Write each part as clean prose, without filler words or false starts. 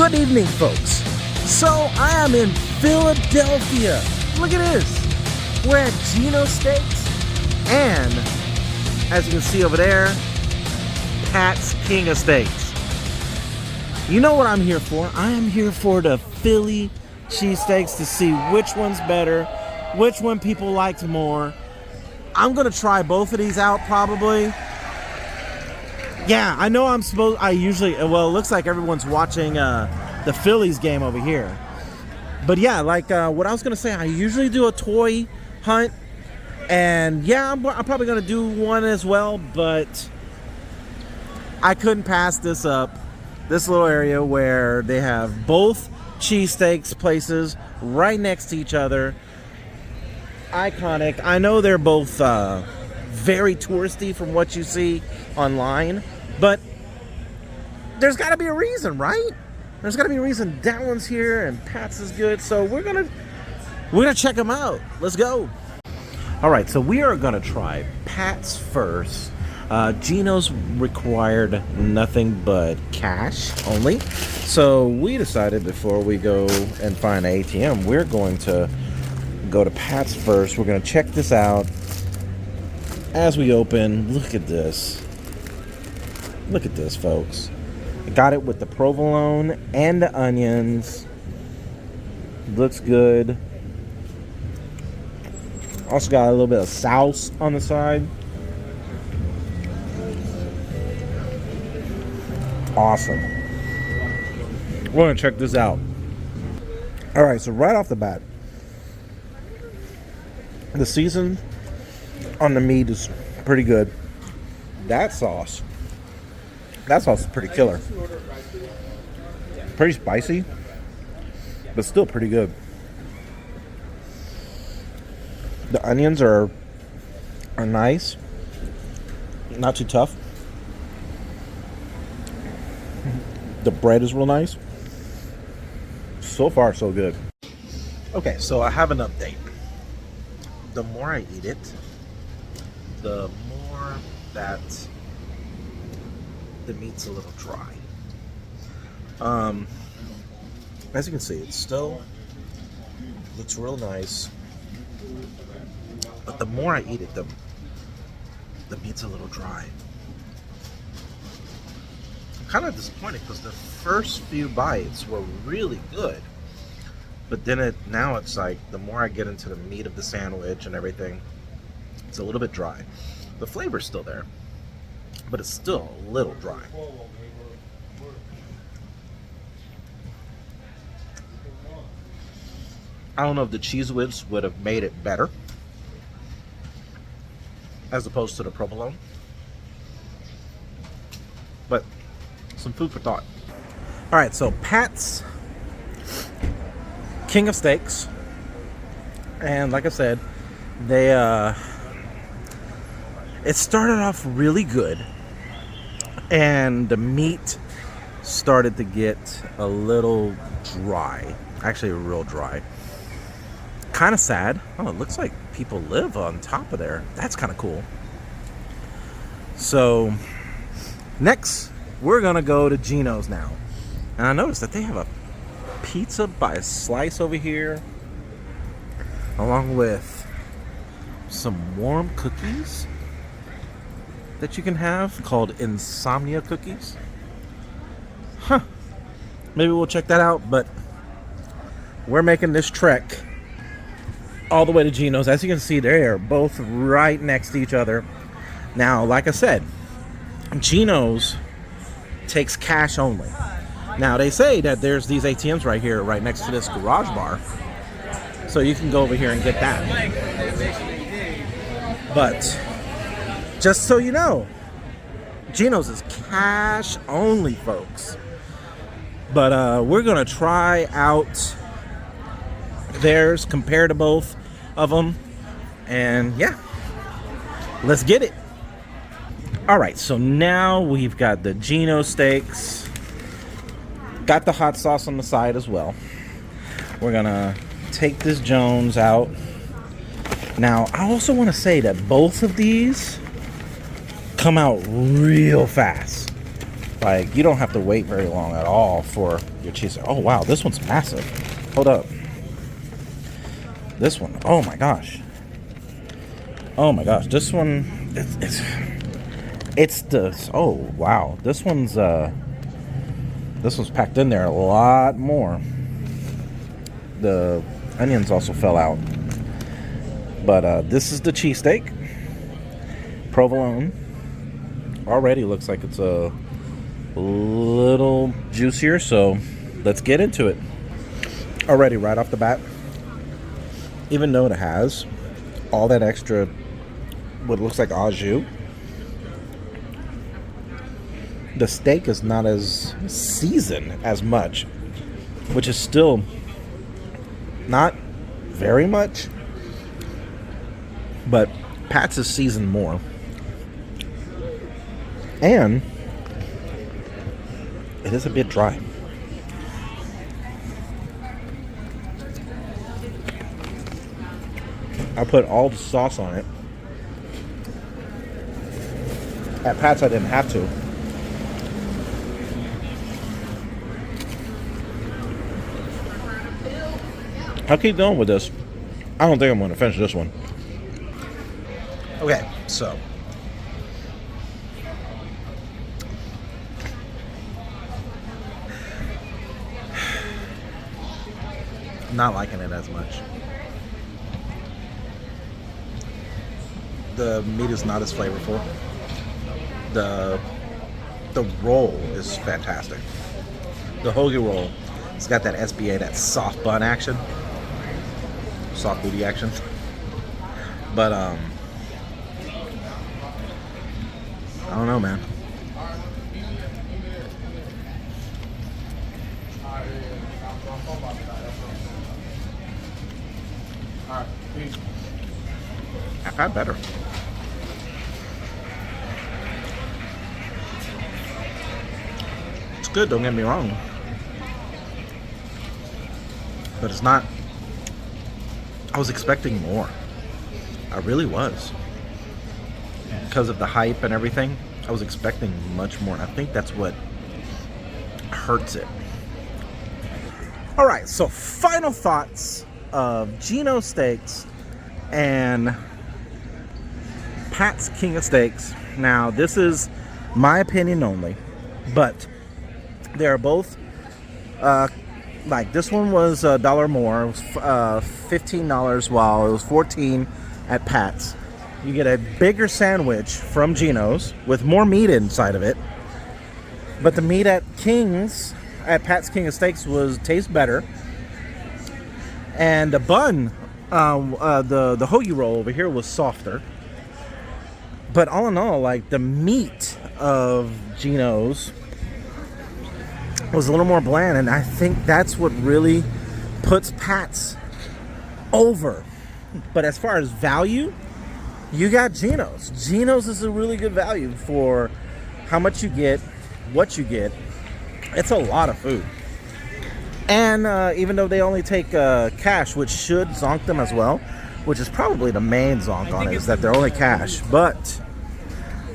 Good evening, folks. So I am in Philadelphia. Look at this. We're at Genos Steaks, and as you can see over there, Pat's King of Steaks. You know what I'm here for? I am here for the Philly cheesesteaks to see which one's better, which one people liked more. I'm gonna try both of these out probably. Yeah, I know I usually, well, it looks like everyone's watching the Phillies game over here. But yeah, like what I was gonna say, I usually do a toy hunt, and yeah, I'm probably gonna do one as well, but I couldn't pass this up. This little area where they have both cheesesteaks places right next to each other. Iconic. I know they're both very touristy from what you see online, but there's got to be a reason, right? There's got to be a reason that one's here and Pat's is good. So we're gonna check them out. Let's go. All right, so we are gonna try Pat's first. Geno's required nothing but cash only, so we decided before we go and find an ATM, we're going to go to Pat's first. We're gonna check this out. As we open, look at this. Look at this, folks. I got it with the provolone and the onions. Looks good. Also got a little bit of sauce on the side. Awesome. We're gonna check this out. All right, so right off the bat, the season on the meat is pretty good. That sauce is pretty killer. Pretty spicy, but still pretty good. The onions are nice, not too tough. The bread is real nice. So far, so good. Okay, so I have an update. The more I eat it, the more that the meat's a little dry. As you can see, it still looks real nice, but the more I eat it, the meat's a little dry. I'm kind of disappointed because the first few bites were really good, but then now it's like the more I get into the meat of the sandwich and everything, it's a little bit dry. The flavor's still there, but it's still a little dry. I don't know if the cheese whiz would have made it better as opposed to the provolone, but some food for thought. All right, so Pat's King of Steaks, and like I said, they it started off really good, and the meat started to get a little dry, actually real dry. Kind of sad. Oh, it looks like people live on top of there. That's kind of cool. So next we're gonna go to Geno's now, and I noticed that they have a pizza by slice over here, along with some warm cookies that you can have called insomnia cookies. Huh. Maybe we'll check that out, but we're making this trek all the way to Geno's. As you can see, they are both right next to each other. Now, like I said, Geno's takes cash only. Now, they say that there's these ATMs right here, right next to this garage bar, so you can go over here and get that. But just so you know, Geno's is cash only, folks. But we're gonna try out theirs, compare to both of them, and yeah, let's get it. All right, so now we've got the Geno steaks, got the hot sauce on the side as well. We're gonna take this Jones out. Now, I also want to say that both of these come out real fast. Like, you don't have to wait very long at all for your cheese. Oh wow, this one's massive. Hold up. This one, oh my gosh. Oh my gosh, this one, it's the, oh wow, this one's packed in there a lot more. The onions also fell out. But this is the cheesesteak. Provolone. Already looks like it's a little juicier, so let's get into it. Already right off the bat, even though it has all that extra what looks like au jus, the steak is not as seasoned as much, which is still not very much, but Pat's is seasoned more. And it is a bit dry. I put all the sauce on it. At Pat's, I didn't have to. I'll keep going with this. I don't think I'm going to finish this one. Okay, so. Not liking it as much. The meat is not as flavorful. The roll is fantastic. The hoagie roll, it's got that SBA, that soft bun action, soft booty action. But I don't know, man. I've had better. It's good, don't get me wrong. But it's not. I was expecting more. I really was. Because of the hype and everything, I was expecting much more. And I think that's what hurts it. Alright, so final thoughts of Geno steaks and Pat's King of Steaks. Now, this is my opinion only, but they're both like this one was $1 more. It was $15 while it was $14 at Pat's. You get a bigger sandwich from Geno's with more meat inside of it, but the meat at Pat's King of Steaks tastes better. And the bun, the hoagie roll over here was softer. But all in all, like, the meat of Geno's was a little more bland, and I think that's what really puts Pat's over. But as far as value, you got Geno's. Geno's is a really good value for how much you get, what you get. It's a lot of food. And even though they only take cash, which should zonk them as well, which is probably the main zonk on it, is that they're only cash. But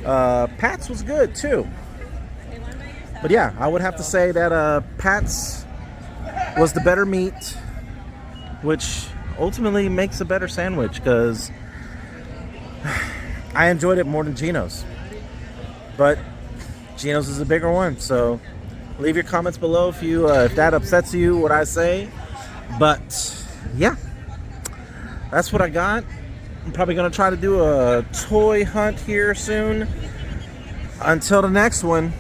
Pat's was good too. But yeah, I would have to say that Pat's was the better meat, which ultimately makes a better sandwich, because I enjoyed it more than Geno's. But Geno's is a bigger one, so leave your comments below if that upsets you, what I say. But yeah, that's what I got. I'm probably gonna try to do a toy hunt here soon. Until the next one,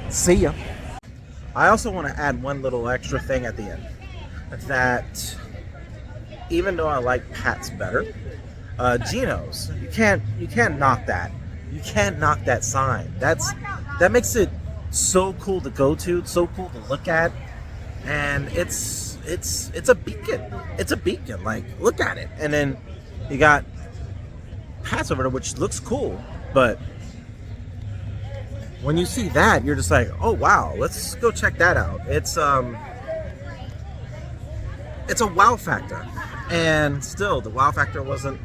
see ya. I also want to add one little extra thing at the end, that even though I like Pat's better, Geno's, you can't knock that. You can't knock that sign. That makes it so cool to go to, so cool to look at, and it's a beacon. It's a beacon. Like, look at it. And then you got Pat's over there, which looks cool, but when you see that, you're just like, oh wow, let's go check that out. It's a wow factor, and still the wow factor wasn't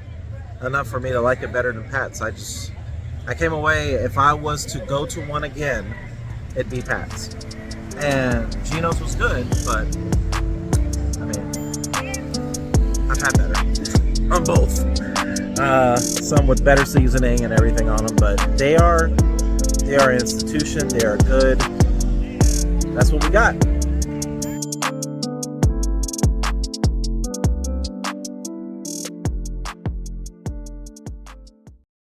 enough for me to like it better than Pat's. I came away, if I was to go to one again, it'd be Pat's. And Genos was good, but I mean, I've had better on both. Some with better seasoning and everything on them, but they are an institution. They are good. That's what we got.